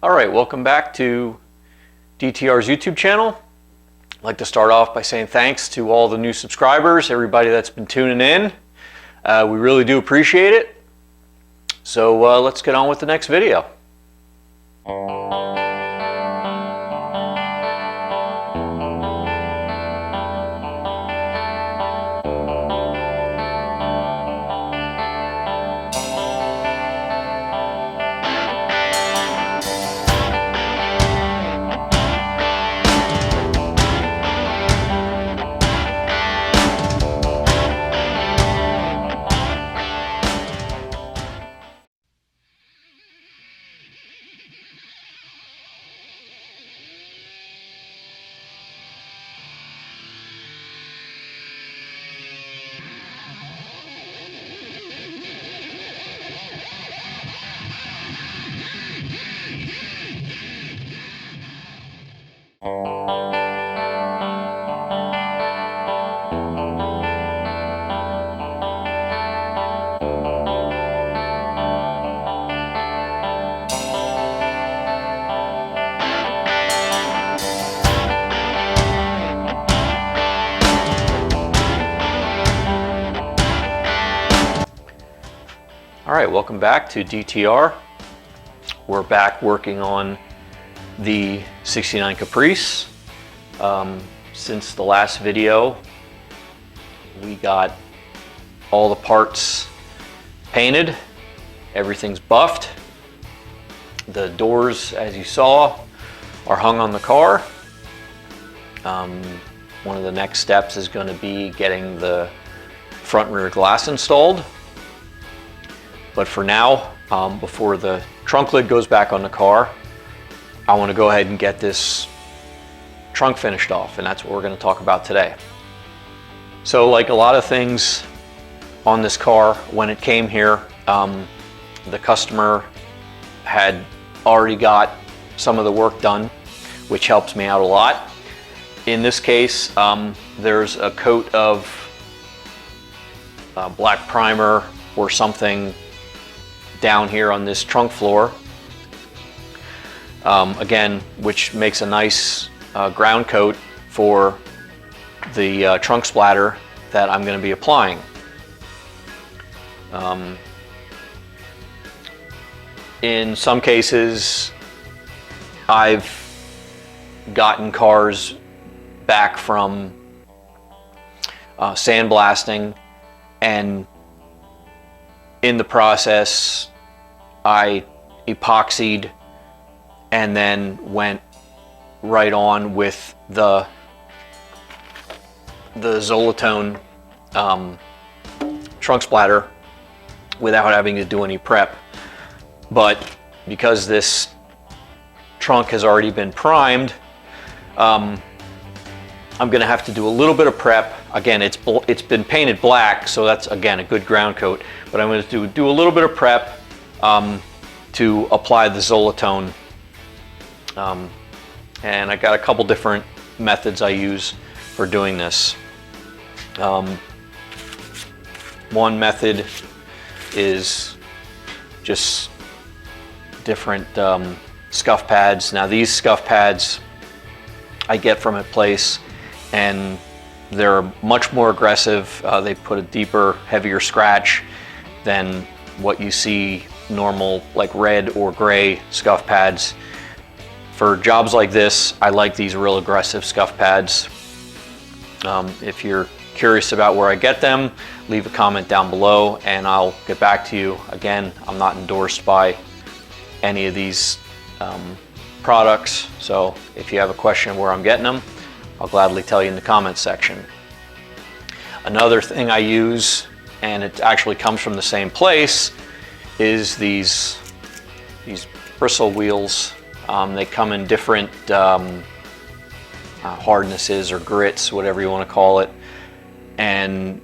Alright, welcome back to DTR's YouTube channel. I'd like to start off by saying thanks to all the new subscribers, everybody that's been tuning in. We really do appreciate it. So let's get on with the next video. Alright, welcome back to DTR. We're back working on the 69 Caprice. Since the last video, we got all the parts painted. Everything's buffed. The doors, as you saw, are hung on the car. One of the next steps is going to be getting the front and rear glass installed. But for now, before the trunk lid goes back on the car, I want to go ahead and get this trunk finished off, and that's what we're going to talk about today. So like a lot of things on this car, when it came here, the customer had already got some of the work done, which helps me out a lot. In this case, there's a coat of black primer or something down here on this trunk floor, again, which makes a nice ground coat for the trunk splatter that I'm going to be applying. In some cases, I've gotten cars back from sandblasting, and in the process I epoxied and then went right on with the Zolatone trunk splatter without having to do any prep. But because this trunk has already been primed, I'm going to have to do a little bit of prep. Again, it's been painted black, so that's again a good ground coat. But I'm going to do a little bit of prep to apply the Zolatone. And I got a couple different methods I use for doing this. One method is just different scuff pads. Now these scuff pads I get from a place, and they're much more aggressive. They put a deeper, heavier scratch than what you see normal, like red or gray scuff pads. For jobs like this, I like these real aggressive scuff pads. If you're curious about where I get them, leave a comment down below and I'll get back to you. Again, I'm not endorsed by any of these products, so if you have a question where I'm getting them, I'll gladly tell you in the comments section. Another thing I use, and it actually comes from the same place, is these bristle wheels. They come in different hardnesses or grits, whatever you want to call it, and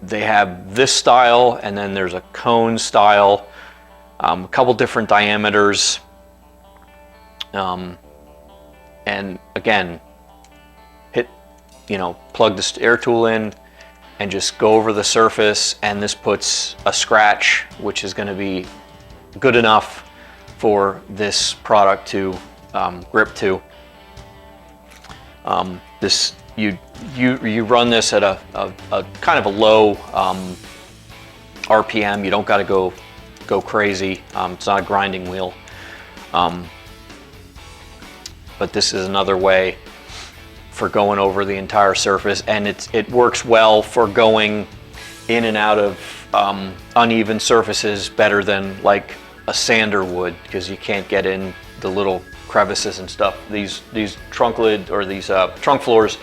they have this style, and then there's a cone style, a couple different diameters, and again, plug this air tool in and just go over the surface, and this puts a scratch which is going to be good enough for this product to grip to. You run this at a kind of a low RPM. You don't got to go crazy. It's not a grinding wheel, but this is another way for going over the entire surface, and it works well for going in and out of uneven surfaces better than like a sander would, because you can't get in the little crevices and stuff. These trunk lid or these trunk floors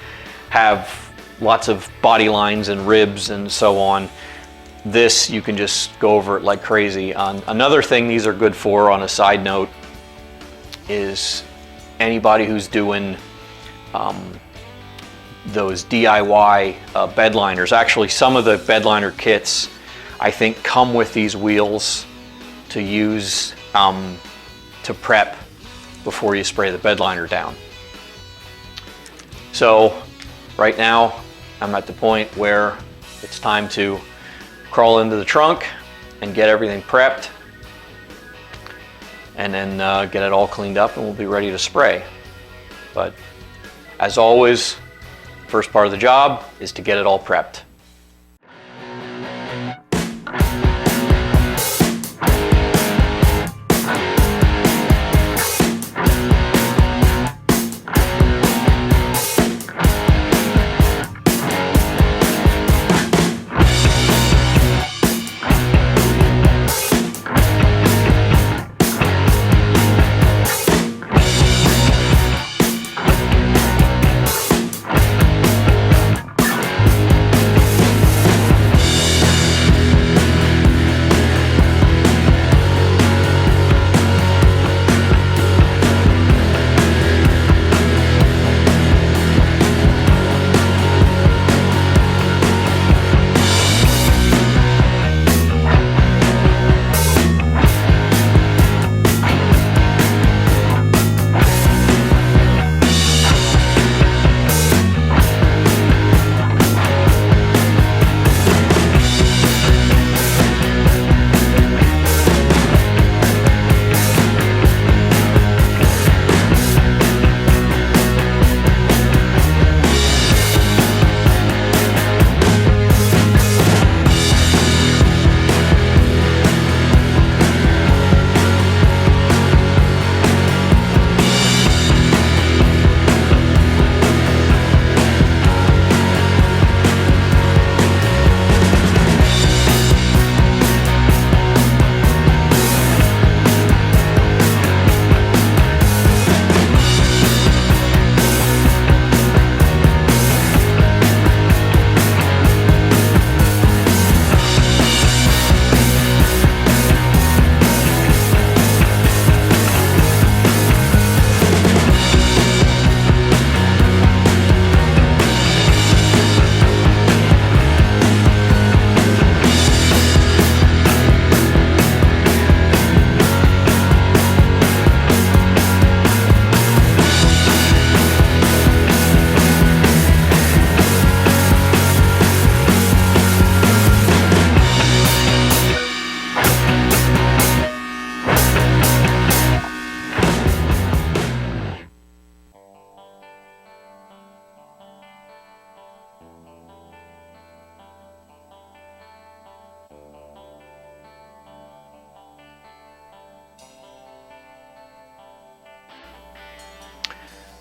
have lots of body lines and ribs and so on. This, you can just go over it like crazy. Another thing these are good for, on a side note, is anybody who's doing those DIY bed liners. Actually, some of the bed liner kits, I think, come with these wheels to use to prep before you spray the bed liner down. So right now I'm at the point where it's time to crawl into the trunk and get everything prepped, and then get it all cleaned up, and we'll be ready to spray. But as always, first part of the job is to get it all prepped.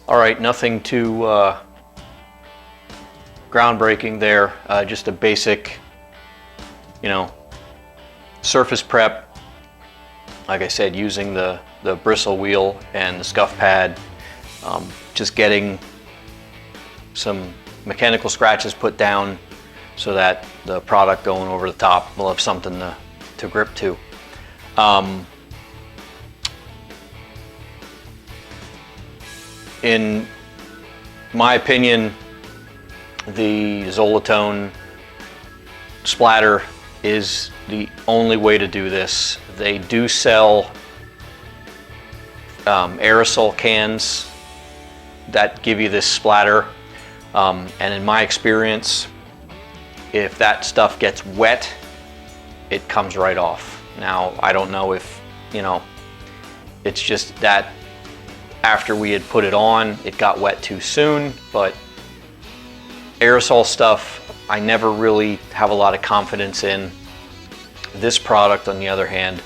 All right, nothing too groundbreaking there, just a basic, surface prep. Like I said, using the bristle wheel and the scuff pad, just getting some mechanical scratches put down so that the product going over the top will have something to grip to. In my opinion, the Zolatone splatter is the only way to do this. They do sell aerosol cans that give you this splatter, and in my experience, if that stuff gets wet, it comes right off. Now, I don't know if It's just that after we had put it on, it got wet too soon. But aerosol stuff, I never really have a lot of confidence in. This product, on the other hand,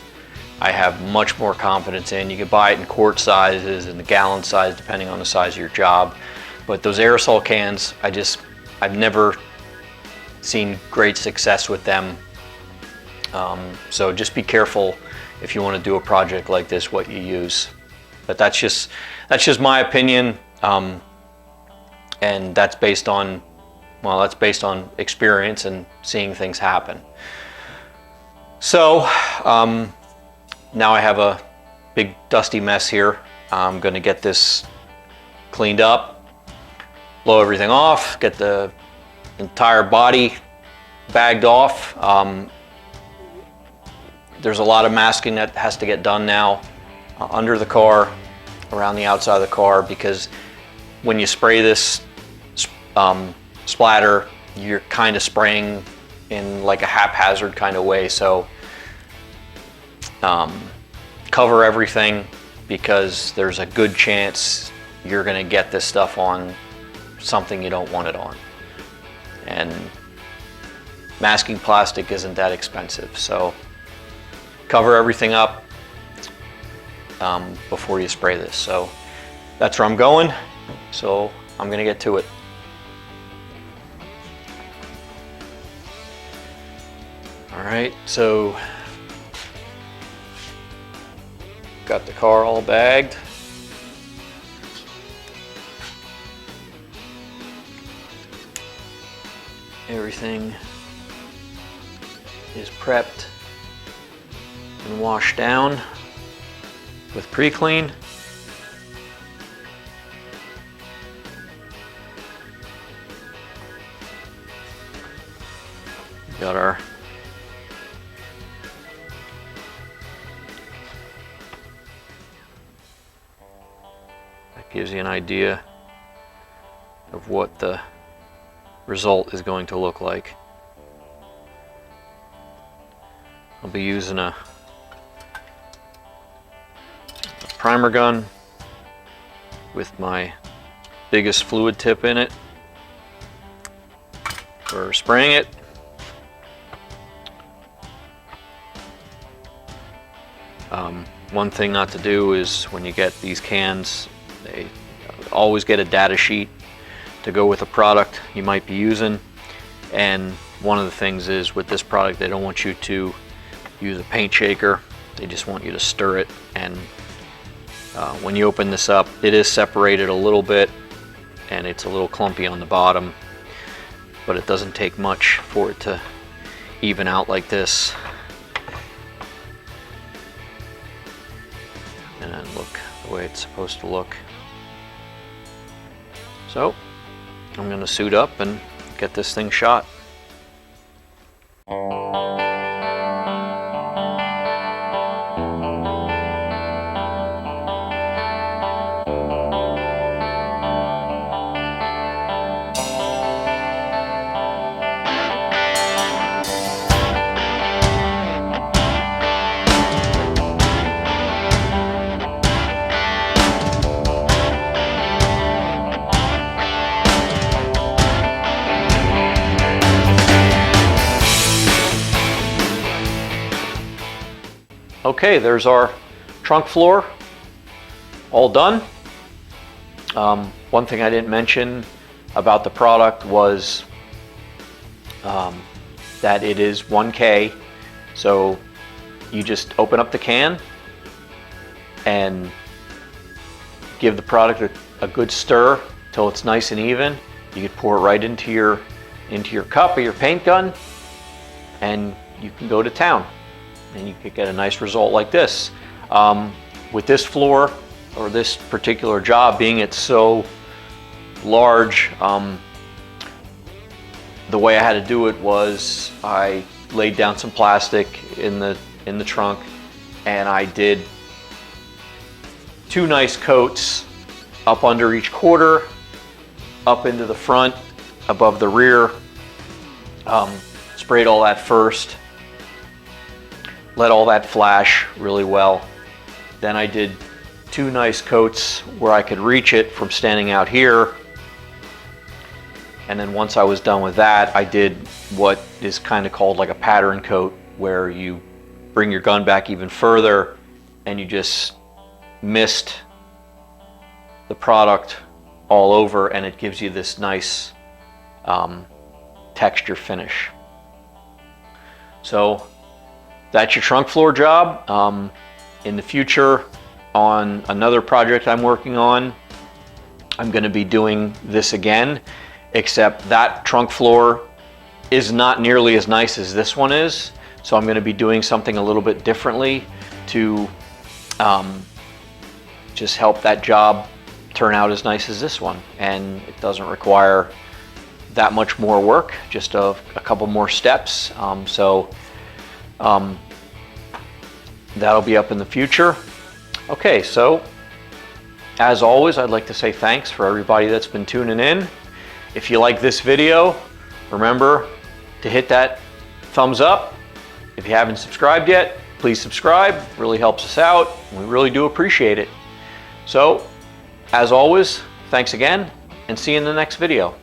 I have much more confidence in. You can buy it in quart sizes and the gallon size, depending on the size of your job. But those aerosol cans, I've never seen great success with them. So just be careful if you want to do a project like this, what you use. But that's just my opinion, and that's based on, well, that's based on experience and seeing things happen. So now I have a big dusty mess here. I'm going to get this cleaned up, blow everything off, get the entire body bagged off. There's a lot of masking that has to get done now under the car, around the outside of the car, because when you spray this splatter, you're kind of spraying in like a haphazard kind of way. So cover everything, because there's a good chance you're going to get this stuff on something you don't want it on. And masking plastic isn't that expensive, so cover everything up before you spray this. So that's where I'm going, so I'm going to get to it. All right, so got the car all bagged. Everything is prepped and washed down with pre-clean. Got our gives you an idea of what the result is going to look like. I'll be using a primer gun with my biggest fluid tip in it for spraying it. One thing not to do is, when you get these cans, they always get a data sheet to go with the product you might be using. And one of the things is, with this product, they don't want you to use a paint shaker. They just want you to stir it. And when you open this up, it is separated a little bit and it's a little clumpy on the bottom, but it doesn't take much for it to even out like this. And look the way it's supposed to look. So I'm going to suit up and get this thing shot. Okay, there's our trunk floor all done. One thing I didn't mention about the product was that it is 1K. So you just open up the can and give the product a good stir till it's nice and even. You can pour it right into your cup or your paint gun, and you can go to town. And you could get a nice result like this. With this floor, or this particular job, being it's so large, the way I had to do it was I laid down some plastic in the trunk, and I did 2 nice coats up under each quarter, up into the front, above the rear. Sprayed all that first. Let all that flash really well, Then I did 2 nice coats where I could reach it from standing out here. And then once I was done with that, I did what is kind of called like a pattern coat, where you bring your gun back even further and you just mist the product all over, and it gives you this nice texture finish. So that's your trunk floor job. In the future, on another project I'm working on, I'm going to be doing this again, except that trunk floor is not nearly as nice as this one is. So I'm going to be doing something a little bit differently to just help that job turn out as nice as this one. And it doesn't require that much more work, just a couple more steps. That'll be up in the future. Okay, so as always, I'd like to say thanks for everybody that's been tuning in. If you like this video, remember to hit that thumbs up. If you haven't subscribed yet, please subscribe. It really helps us out. We really do appreciate it. So, as always, thanks again, and see you in the next video.